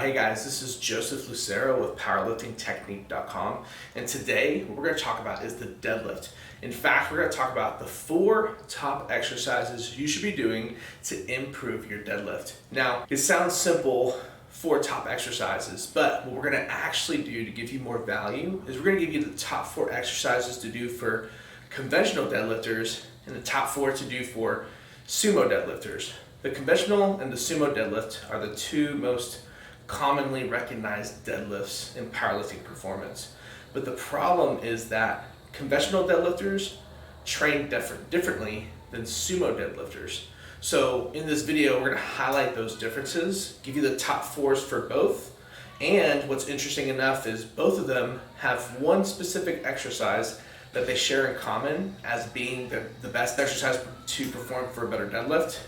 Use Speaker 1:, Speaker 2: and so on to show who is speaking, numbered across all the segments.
Speaker 1: Hey guys, this is Lucero with powerliftingtechnique.com, and today what we're going to talk about is the deadlift. In fact, we're going to talk about the 4 top exercises you should be doing to improve your deadlift. Now, it sounds simple, 4 top exercises, but what we're going to actually do to give you more value is we're going to give you the top 4 exercises to do for conventional deadlifters and the top 4 to do for sumo deadlifters. The conventional and the sumo deadlift are the 2 most commonly recognized deadlifts in powerlifting performance. But the problem is that conventional deadlifters train differently than sumo deadlifters. So in this video, we're going to highlight those differences, give you the top 4s for both. And what's interesting enough is both of them have one specific exercise that they share in common as being the best exercise to perform for a better deadlift.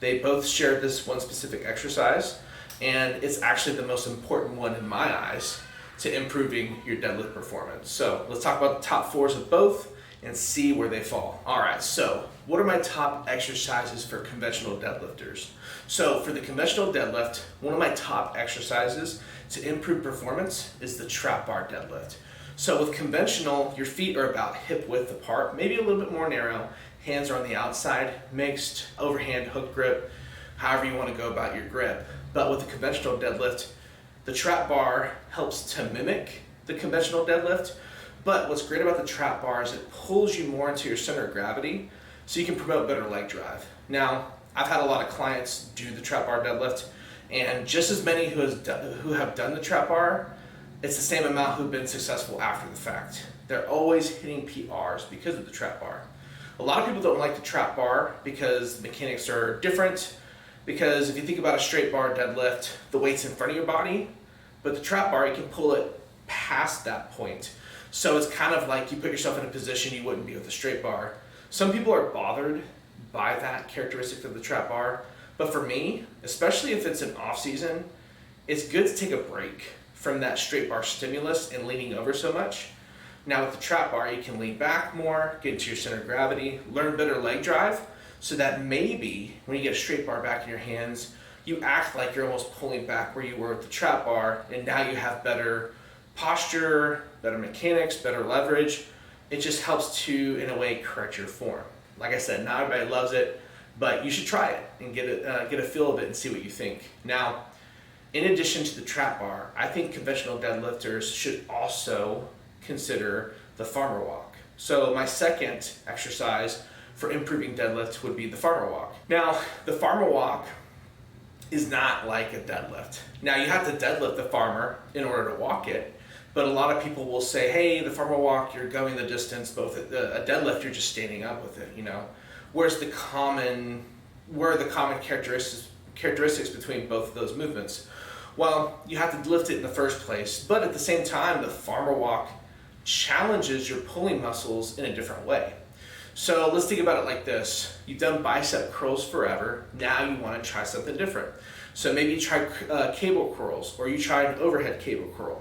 Speaker 1: They both share this one specific exercise, and it's actually the most important one in my eyes to improving your deadlift performance. So let's talk about the top 4s of both and see where they fall. All right, so what are my top exercises for conventional deadlifters? So for the conventional deadlift, one of my top exercises to improve performance is the trap bar deadlift. So with conventional, your feet are about hip width apart, maybe a little bit more narrow, hands are on the outside, mixed overhand hook grip, however you want to go about your grip. But with the conventional deadlift, the trap bar helps to mimic the conventional deadlift. But what's great about the trap bar is it pulls you more into your center of gravity so you can promote better leg drive. Now, I've had a lot of clients do the trap bar deadlift, and just as many who have done the trap bar, it's the same amount who've been successful after the fact. They're always hitting PRs because of the trap bar. A lot of people don't like the trap bar because the mechanics are different. Because if you think about a straight bar deadlift, the weight's in front of your body, but the trap bar, you can pull it past that point. So it's kind of like you put yourself in a position you wouldn't be with a straight bar. Some people are bothered by that characteristic of the trap bar, but for me, especially if it's an off season, it's good to take a break from that straight bar stimulus and leaning over so much. Now with the trap bar, you can lean back more, get into your center of gravity, learn better leg drive, so that maybe when you get a straight bar back in your hands, you act like you're almost pulling back where you were with the trap bar, and now you have better posture, better mechanics, better leverage. It just helps to, in a way, correct your form. Like I said, not everybody loves it, but you should try it and get a feel of it and see what you think. Now, in addition to the trap bar, I think conventional deadlifters should also consider the farmer walk. So my second exercise for improving deadlift would be the farmer walk. Now, the farmer walk is not like a deadlift. Now, you have to deadlift the farmer in order to walk it, but a lot of people will say, hey, the farmer walk, you're going the distance, both a deadlift, you're just standing up with it, you know? Where are the common characteristics between both of those movements? Well, you have to lift it in the first place, but at the same time, the farmer walk challenges your pulling muscles in a different way. So let's think about it like this. You've done bicep curls forever. Now you want to try something different. So maybe you try cable curls, or you try an overhead cable curl.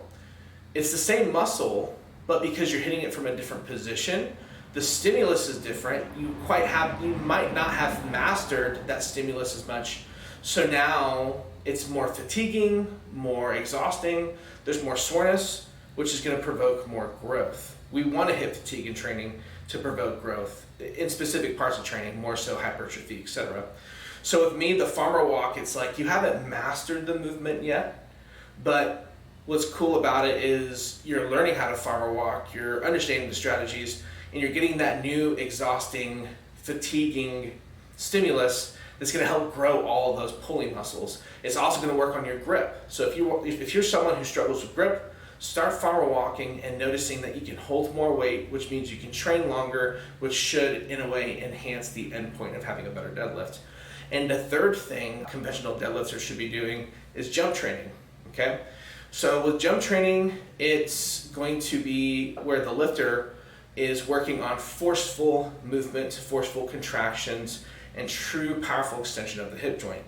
Speaker 1: It's the same muscle, but because you're hitting it from a different position, the stimulus is different. You might not have mastered that stimulus as much. So now it's more fatiguing, more exhausting. There's more soreness, which is going to provoke more growth. We want to hit fatigue in training to provoke growth in specific parts of training, more so hypertrophy, etc. So with me, the farmer walk, it's like you haven't mastered the movement yet, but what's cool about it is you're learning how to farmer walk, you're understanding the strategies, and you're getting that new exhausting, fatiguing stimulus that's going to help grow all of those pulling muscles. It's also going to work on your grip. So if you're someone who struggles with grip, start farmer walking and noticing that you can hold more weight, which means you can train longer, which should, in a way, enhance the end point of having a better deadlift. And the third thing conventional deadlifters should be doing is jump training, okay? So with jump training, it's going to be where the lifter is working on forceful movement, forceful contractions, and true powerful extension of the hip joint.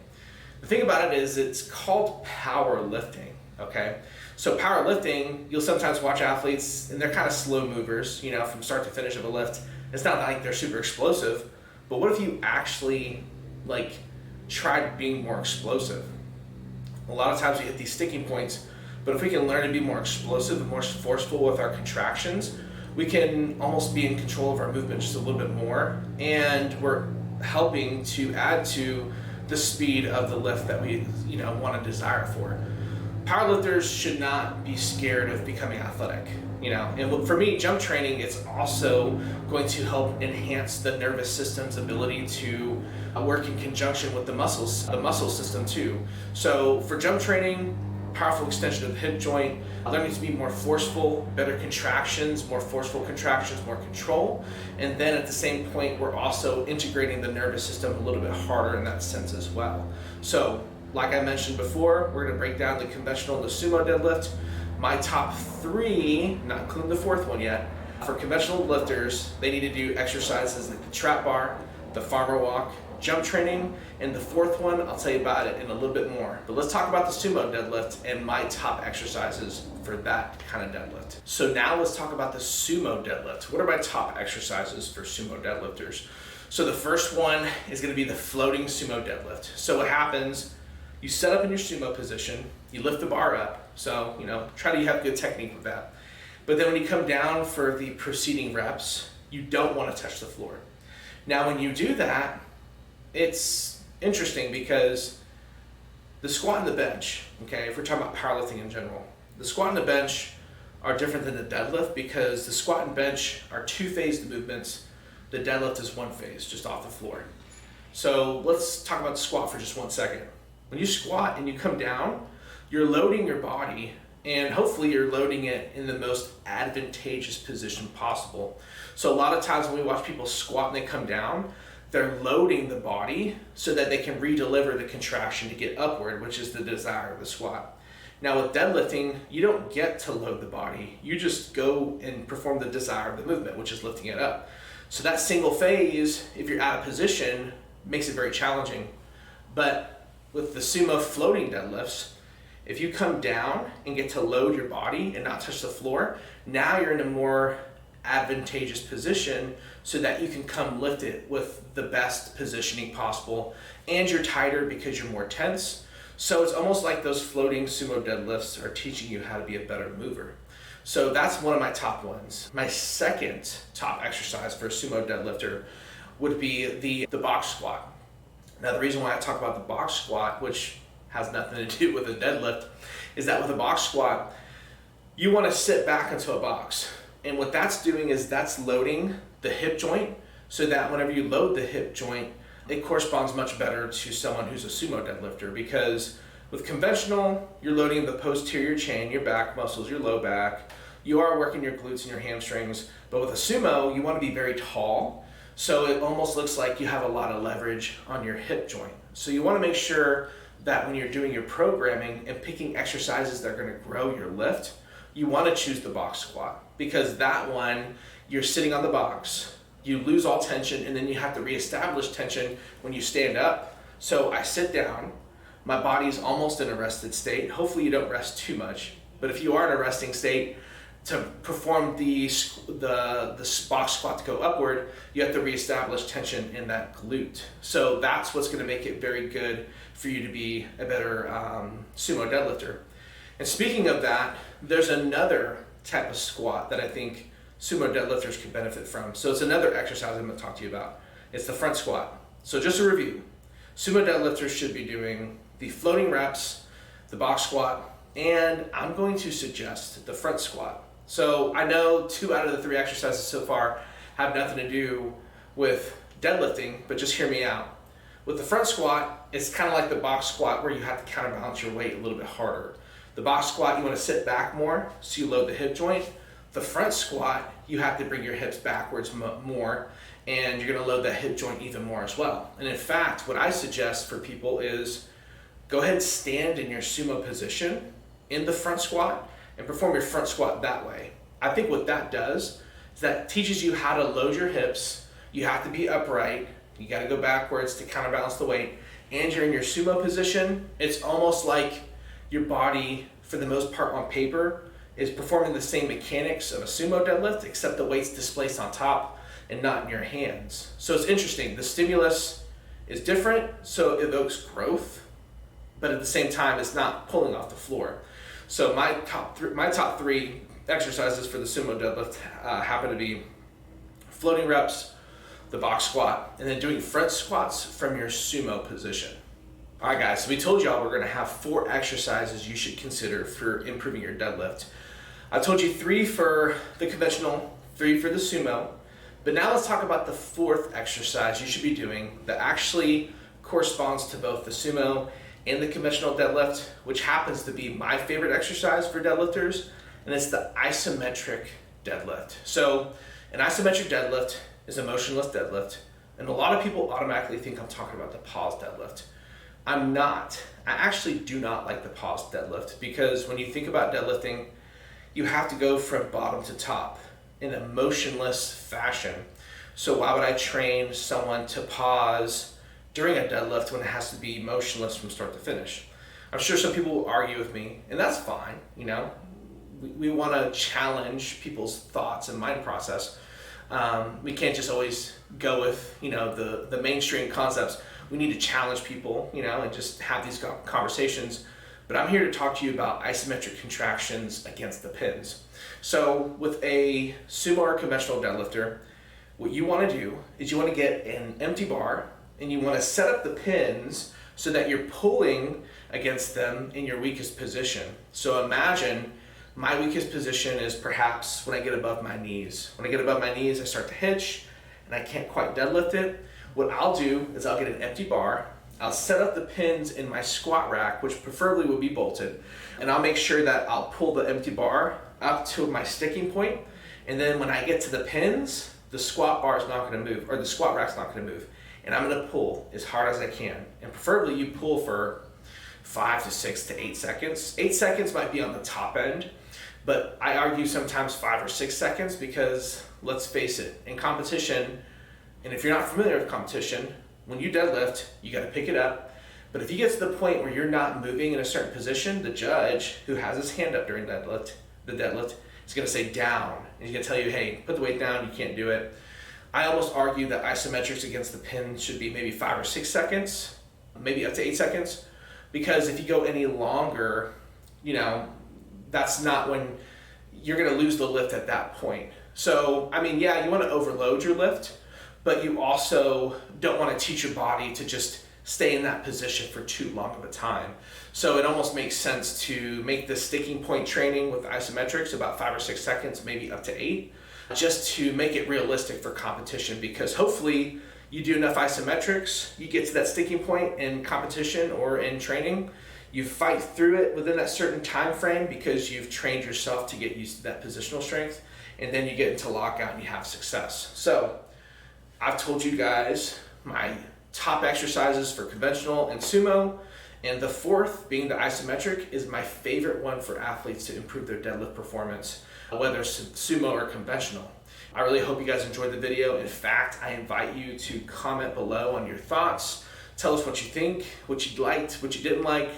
Speaker 1: The thing about it is it's called powerlifting, okay? So powerlifting, you'll sometimes watch athletes and they're kind of slow movers, you know, from start to finish of a lift. It's not like they're super explosive, but what if you actually tried being more explosive? A lot of times we hit these sticking points, but if we can learn to be more explosive and more forceful with our contractions, we can almost be in control of our movement just a little bit more, and we're helping to add to the speed of the lift that we want to desire for. Powerlifters should not be scared of becoming athletic, and for me, jump training is also going to help enhance the nervous system's ability to work in conjunction with the muscle system too. So for jump training, powerful extension of the hip joint, learning to be more forceful, better contractions, more forceful contractions, more control. And then at the same point, we're also integrating the nervous system a little bit harder in that sense as well. So like I mentioned before, we're gonna break down the conventional and the sumo deadlift. My top 3, not including the 4th one yet, for conventional lifters, they need to do exercises like the trap bar, the farmer walk, jump training, and the 4th one, I'll tell you about it in a little bit more. But let's talk about the sumo deadlift and my top exercises for that kind of deadlift. So now let's talk about the sumo deadlift. What are my top exercises for sumo deadlifters? So the first one is gonna be the floating sumo deadlift. So what happens, you set up in your sumo position, you lift the bar up, so try to have good technique with that. But then when you come down for the preceding reps, you don't wanna touch the floor. Now when you do that, it's interesting because the squat and the bench, okay, if we're talking about powerlifting in general, the squat and the bench are different than the deadlift because the squat and bench are 2-phased movements. The deadlift is 1 phase, just off the floor. So let's talk about the squat for just 1 second. When you squat and you come down, you're loading your body, and hopefully you're loading it in the most advantageous position possible. So a lot of times when we watch people squat and they come down, they're loading the body so that they can redeliver the contraction to get upward, which is the desire of the squat. Now with deadlifting, you don't get to load the body. You just go and perform the desire of the movement, which is lifting it up. So that single phase, if you're out of position, makes it very challenging. But with the sumo floating deadlifts, if you come down and get to load your body and not touch the floor, now you're in a more advantageous position so that you can come lift it with the best positioning possible, and you're tighter because you're more tense. So it's almost like those floating sumo deadlifts are teaching you how to be a better mover. So that's one of my top ones. My second top exercise for a sumo deadlifter would be the box squat. Now the reason why I talk about the box squat, which has nothing to do with a deadlift, is that with a box squat, you want to sit back into a box. And what that's doing is that's loading the hip joint so that whenever you load the hip joint, it corresponds much better to someone who's a sumo deadlifter, because with conventional, you're loading the posterior chain, your back muscles, your low back. You are working your glutes and your hamstrings, but with a sumo, you want to be very tall. So it almost looks like you have a lot of leverage on your hip joint. So you want to make sure that when you're doing your programming and picking exercises that are going to grow your lift, you want to choose the box squat, because that one, you're sitting on the box, you lose all tension, and then you have to reestablish tension when you stand up. So I sit down, my body's almost in a rested state. Hopefully you don't rest too much, but if you are in a resting state, to perform the box squat to go upward, you have to reestablish tension in that glute. So that's what's going to make it very good for you to be a better sumo deadlifter. And speaking of that, there's another type of squat that I think sumo deadlifters can benefit from. So it's another exercise I'm going to talk to you about. It's the front squat. So just a review, sumo deadlifters should be doing the floating reps, the box squat, and I'm going to suggest the front squat. So I know 2 out of the 3 exercises so far have nothing to do with deadlifting, but just hear me out. With the front squat, it's kind of like the box squat where you have to counterbalance your weight a little bit harder. The box squat, you want to sit back more, so you load the hip joint. The front squat, you have to bring your hips backwards more, and you're going to load that hip joint even more as well. And in fact, what I suggest for people is go ahead and stand in your sumo position in the front squat and perform your front squat that way. I think what that does is that teaches you how to load your hips. You have to be upright. You got to go backwards to counterbalance the weight, and you're in your sumo position. It's almost like your body, for the most part on paper, is performing the same mechanics of a sumo deadlift, except the weight's displaced on top and not in your hands. So it's interesting. The stimulus is different, so it evokes growth, but at the same time, it's not pulling off the floor. So my top three exercises for the sumo deadlift happen to be floating reps, the box squat, and then doing front squats from your sumo position. All right, guys, so we told y'all we're gonna have 4 exercises you should consider for improving your deadlift. I told you 3 for the conventional, 3 for the sumo, but now let's talk about the 4th exercise you should be doing that actually corresponds to both the sumo and the conventional deadlift, which happens to be my favorite exercise for deadlifters, and it's the isometric deadlift. So an isometric deadlift is a motionless deadlift, and a lot of people automatically think I'm talking about the pause deadlift. I'm not. I actually do not like the pause deadlift, because when you think about deadlifting, you have to go from bottom to top in a motionless fashion. So why would I train someone to pause during a deadlift when it has to be motionless from start to finish? I'm sure some people will argue with me, and that's fine. You know, we want to challenge people's thoughts and mind process. We can't just always go with, you know, the mainstream concepts. We need to challenge people, you know, and just have these conversations. But I'm here to talk to you about isometric contractions against the pins. So with a sumo or conventional deadlifter, what you want to do is you want to get an empty bar, and you want to set up the pins so that you're pulling against them in your weakest position. So imagine my weakest position is perhaps when I get above my knees. When I get above my knees, I start to hitch, and I can't quite deadlift it. What I'll do is I'll get an empty bar, I'll set up the pins in my squat rack, which preferably would be bolted, and I'll make sure that I'll pull the empty bar up to my sticking point, and then when I get to the pins, the squat bar is not going to move, or the squat rack's not going to move, and I'm going to pull as hard as I can. And preferably you pull for 5 to 6 to 8 seconds. 8 seconds might be on the top end, but I argue sometimes 5 or 6 seconds, because let's face it, in competition, and if you're not familiar with competition, when you deadlift, you got to pick it up. But if you get to the point where you're not moving in a certain position, the judge, who has his hand up during the deadlift, is going to say down. And he's going to tell you, hey, put the weight down, you can't do it. I almost argue that isometrics against the pin should be maybe 5 or 6 seconds, maybe up to 8 seconds, because if you go any longer, you know, that's not when you're going to lose the lift at that point. So, I mean, yeah, you want to overload your lift, but you also don't want to teach your body to just stay in that position for too long of a time. So it almost makes sense to make the sticking point training with isometrics about 5 or 6 seconds, maybe up to 8, just to make it realistic for competition, because hopefully you do enough isometrics, you get to that sticking point in competition or in training, you fight through it within that certain time frame because you've trained yourself to get used to that positional strength, and then you get into lockout and you have success. So I've told you guys my top exercises for conventional and sumo, and the 4th, being the isometric, is my favorite one for athletes to improve their deadlift performance, whether it's sumo or conventional. I really hope you guys enjoyed the video. In fact, I invite you to comment below on your thoughts. Tell us what you think, what you liked, what you didn't like,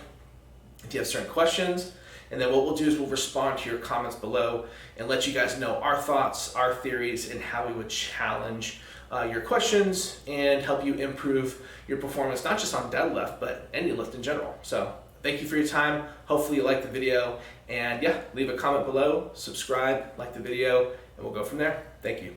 Speaker 1: if you have certain questions. And then what we'll do is we'll respond to your comments below and let you guys know our thoughts, our theories, and how we would challenge your questions and help you improve your performance, not just on deadlift, but any lift in general. So thank you for your time. Hopefully you liked the video, and yeah, leave a comment below, subscribe, like the video, and we'll go from there. Thank you.